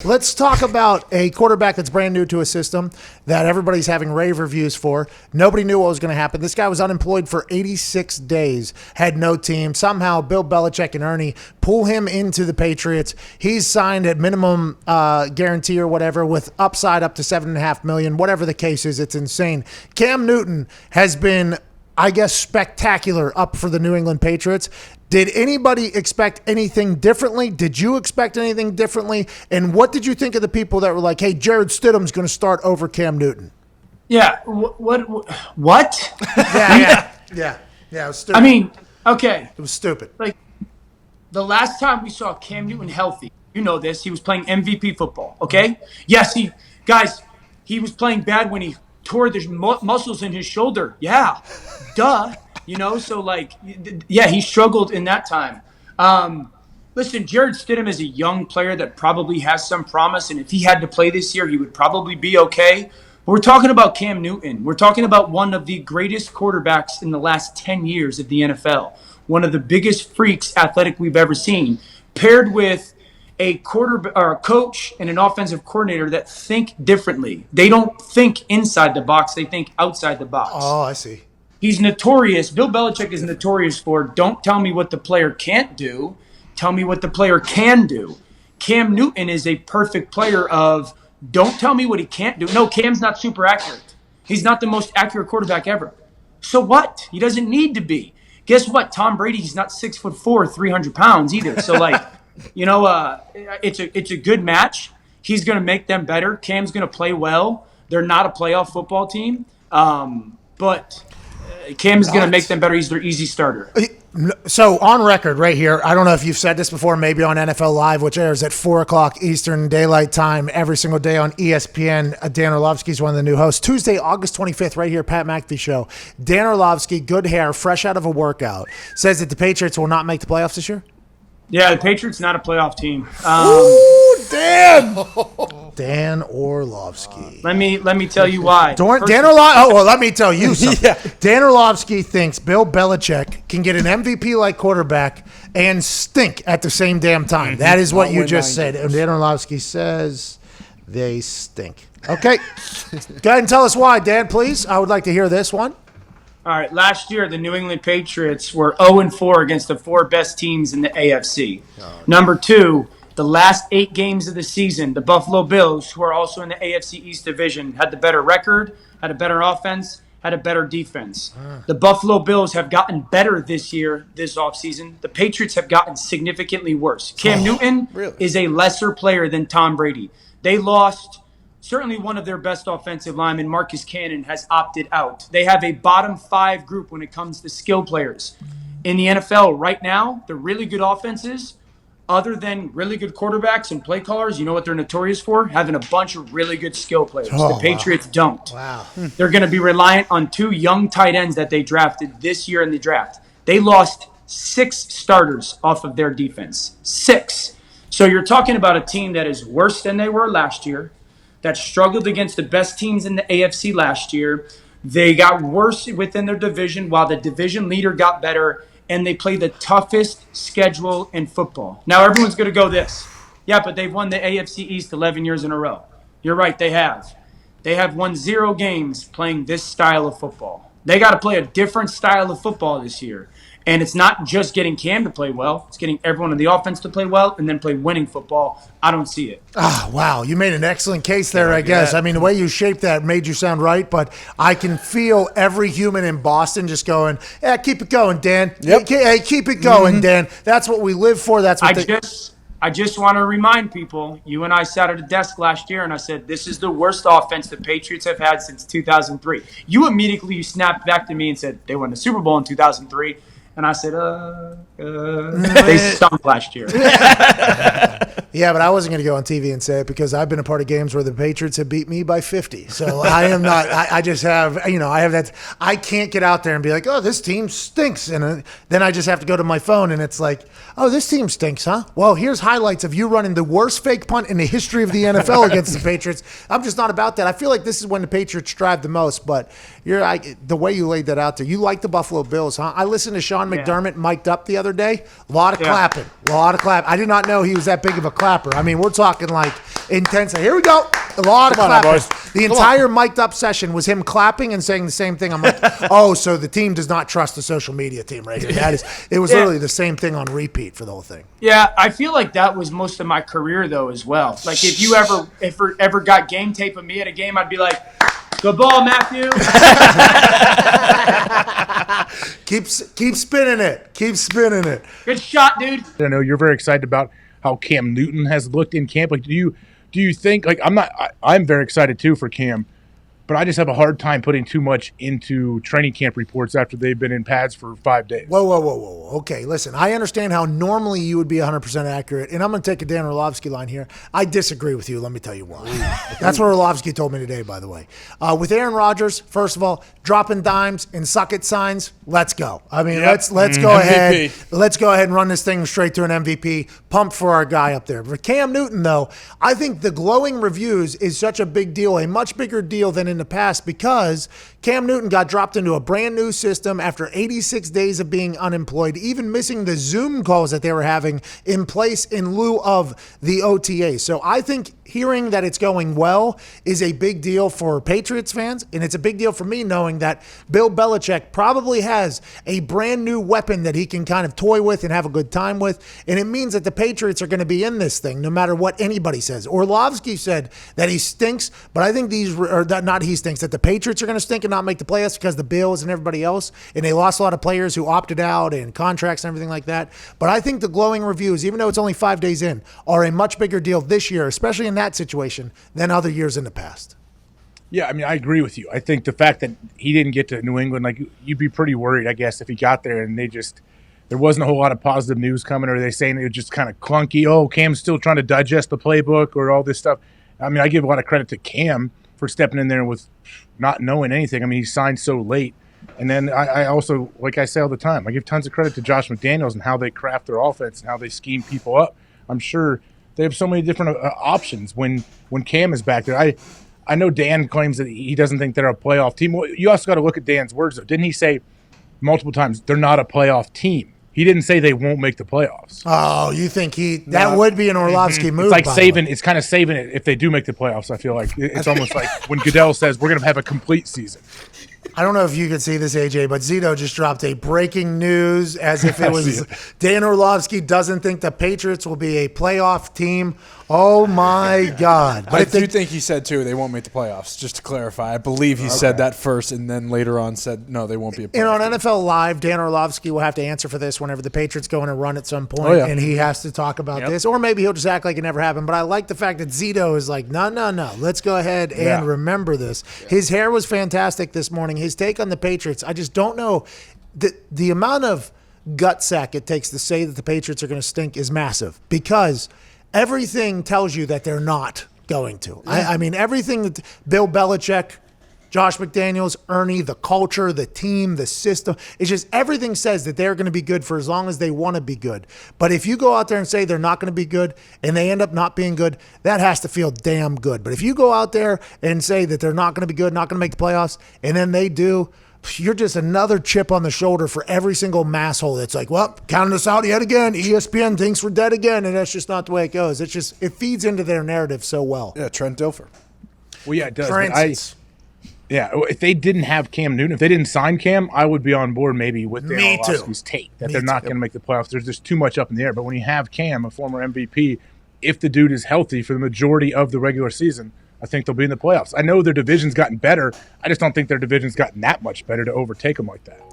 Let's talk about a quarterback that's brand new to a system that everybody's having rave reviews for. Nobody knew what was going to happen. This guy was unemployed for 86 days, had no team. Somehow Bill Belichick and Ernie pull him into the Patriots. He's signed at minimum guarantee or whatever with upside up to $7.5 million. Whatever the case is, it's insane. Cam Newton has been, I guess, spectacular up for the New England Patriots. Did anybody expect anything differently? Did you expect anything differently? And what did you think of the people that were like, hey, Jared Stidham's going to start over Cam Newton? Yeah. What? Yeah. It was stupid. I mean, okay. It was stupid. Like, the last time we saw Cam Newton healthy, you know this, he was playing MVP football, okay? Yes, he was playing bad when he tore the muscles in his shoulder. Yeah, duh. You know, so he struggled in that time. Listen, Jared Stidham is a young player that probably has some promise, and if he had to play this year, he would probably be okay. But we're talking about Cam Newton. We're talking about one of the greatest quarterbacks in the last 10 years of the NFL, one of the biggest freaks athletic we've ever seen, paired with a coach and an offensive coordinator that think differently. They don't think inside the box; they think outside the box. Oh, I see. He's notorious. Bill Belichick is notorious for don't tell me what the player can't do. Tell me what the player can do. Cam Newton is a perfect player of don't tell me what he can't do. No, Cam's not super accurate. He's not the most accurate quarterback ever. So what? He doesn't need to be. Guess what? Tom Brady, he's not 6'4", 300 pounds either. So it's a good match. He's going to make them better. Cam's going to play well. They're not a playoff football team. But Cam is going to make them better. He's their easy starter. So on record right here, I don't know if you've said this before, maybe on NFL Live, which airs at 4 o'clock Eastern Daylight Time every single day on ESPN. Dan Orlovsky is one of the new hosts. Tuesday, August 25th, right here, Pat McAfee Show. Dan Orlovsky, good hair, fresh out of a workout, says that the Patriots will not make the playoffs this year? Yeah, the Patriots not a playoff team. Ooh, Dan Orlovsky. Let me tell you why. Let me tell you something. Yeah. Dan Orlovsky thinks Bill Belichick can get an MVP-like quarterback and stink at the same damn time. That is what you just said. And Dan Orlovsky says they stink. Okay. Go ahead and tell us why, Dan, please. I would like to hear this one. All right, last year the New England Patriots were 0-4 against the 4 best teams in the AFC. Number 2, the last 8 games of the season, the Buffalo Bills, who are also in the AFC East Division, had the better record, had a better offense, had a better defense. The Buffalo Bills have gotten better this year, this offseason. The Patriots have gotten significantly worse. Cam Newton is a lesser player than Tom Brady. They lost certainly one of their best offensive linemen, Marcus Cannon, has opted out. They have a bottom 5 group when it comes to skill players. In the NFL right now, the really good offenses, other than really good quarterbacks and play callers, you know what they're notorious for? Having a bunch of really good skill players. The Patriots don't. Wow. They're going to be reliant on 2 young tight ends that they drafted this year in the draft. They lost 6 starters off of their defense. 6. So you're talking about a team that is worse than they were last year, that struggled against the best teams in the AFC last year. They got worse within their division while the division leader got better, and they play the toughest schedule in football. Now, everyone's going to go this. Yeah, but they've won the AFC East 11 years in a row. You're right, they have. They have won 0 games playing this style of football. They got to play a different style of football this year. And it's not just getting Cam to play well. It's getting everyone in the offense to play well and then play winning football. I don't see it. Wow. You made an excellent case there, I guess. I mean, the way you shaped that made you sound right, but I can feel every human in Boston just going, yeah, keep it going, Dan. Yep. Hey, keep it going, Dan. That's what we live for. That's what I just want to remind people, you and I sat at a desk last year, and I said, this is the worst offense the Patriots have had since 2003. You snapped back to me and said, they won the Super Bowl in 2003. And I said, they stunk last year. Yeah, but I wasn't going to go on TV and say it because I've been a part of games where the Patriots have beat me by 50. So I am not, I just have, I have that, I can't get out there and be like, oh, this team stinks. And then I just have to go to my phone and it's like, oh, this team stinks, huh? Well, here's highlights of you running the worst fake punt in the history of the NFL against the Patriots. I'm just not about that. I feel like this is when the Patriots strive the most, but the way you laid that out there, you like the Buffalo Bills, huh? I listened to Sean McDermott mic'd up the other day. A lot of clapping. I did not know he was that big of a clapper. clapper. I mean, we're talking like intense. Here we go. A lot of Come on now, clapping. boys. The entire mic'd up session was him clapping and saying the same thing. I'm like, oh, so the team does not trust the social media team right here. It was literally the same thing on repeat for the whole thing. Yeah, I feel like that was most of my career though as well. Like if you ever got game tape of me at a game, I'd be like, "Good ball, Matthew." Keep spinning it. Keep spinning it. Good shot, dude. I know you're very excited about how Cam Newton has looked in camp. Like, do you think, like, I'm very excited too for Cam, but I just have a hard time putting too much into training camp reports after they've been in pads for 5 days. Whoa. Okay, listen, I understand how normally you would be 100% accurate, and I'm going to take a Dan Orlovsky line here. I disagree with you. Let me tell you why. That's what Orlovsky told me today, by the way. With Aaron Rodgers, first of all, dropping dimes and suck it signs, let's go. I mean, let's go ahead. Let's go ahead and run this thing straight to an MVP. Pumped for our guy up there. For Cam Newton, though, I think the glowing reviews is such a big deal, a much bigger deal than in the past, because Cam Newton got dropped into a brand new system after 86 days of being unemployed, even missing the Zoom calls that they were having in place in lieu of the OTA. So I think hearing that it's going well is a big deal for Patriots fans, and it's a big deal for me knowing that Bill Belichick probably has a brand new weapon that he can kind of toy with and have a good time with, and it means that the Patriots are going to be in this thing no matter what anybody says. Orlovsky said that he stinks, but I think that the Patriots are going to stink and not make the playoffs because the Bills and everybody else, and they lost a lot of players who opted out and contracts and everything like that. But I think the glowing reviews, even though it's only 5 days in, are a much bigger deal this year, especially in that situation, than other years in the past. Yeah, I mean, I agree with you. I think the fact that he didn't get to New England, like, you'd be pretty worried, I guess, if he got there and there wasn't a whole lot of positive news coming, or are they saying it was just kind of clunky? Oh, Cam's still trying to digest the playbook or all this stuff. I mean, I give a lot of credit to Cam for stepping in there with not knowing anything. I mean, he signed so late. And then I also, like I say all the time, I give tons of credit to Josh McDaniels and how they craft their offense and how they scheme people up. I'm sure they have so many different options when Cam is back there. I know Dan claims that he doesn't think they're a playoff team. Well, you also got to look at Dan's words, though. Didn't he say multiple times they're not a playoff team? He didn't say they won't make the playoffs. Oh, you think that would be an Orlovsky move? It's like it's kind of saving it if they do make the playoffs. I feel like it's almost like when Goodell says we're going to have a complete season. I don't know if you can see this, AJ, but Zito just dropped a breaking news as if it was Dan Orlovsky doesn't think the Patriots will be a playoff team. Oh, my God. But I do think he said, too, they won't make the playoffs, just to clarify. I believe he said that first and then later on said, no, they won't be a playoff on team. NFL Live, Dan Orlovsky will have to answer for this whenever the Patriots go on a run at some point, and he has to talk about this. Or maybe he'll just act like it never happened. But I like the fact that Zito is like, no, let's go ahead and remember this. Yeah. His hair was fantastic this morning. His take on the Patriots, I just don't know. The amount of gut sack it takes to say that the Patriots are going to stink is massive, because everything tells you that they're not going to. I mean, everything that Bill Belichick, Josh McDaniels, Ernie, the culture, the team, the system, it's just everything says that they're going to be good for as long as they want to be good. But if you go out there and say they're not going to be good and they end up not being good, that has to feel damn good. But if you go out there and say that they're not going to be good, not going to make the playoffs, and then they do, you're just another chip on the shoulder for every single masshole that's like, well, counting us out yet again. ESPN thinks we're dead again, and that's just not the way it goes. It feeds into their narrative so well. Yeah, Trent Dilfer. Well, yeah, it does. For instance. If they didn't have Cam Newton, if they didn't sign Cam, I would be on board maybe with Dan Orlovsky's take that they're not going to make the playoffs. There's just too much up in the air. But when you have Cam, a former MVP, if the dude is healthy for the majority of the regular season, I think they'll be in the playoffs. I know their division's gotten better. I just don't think their division's gotten that much better to overtake them like that.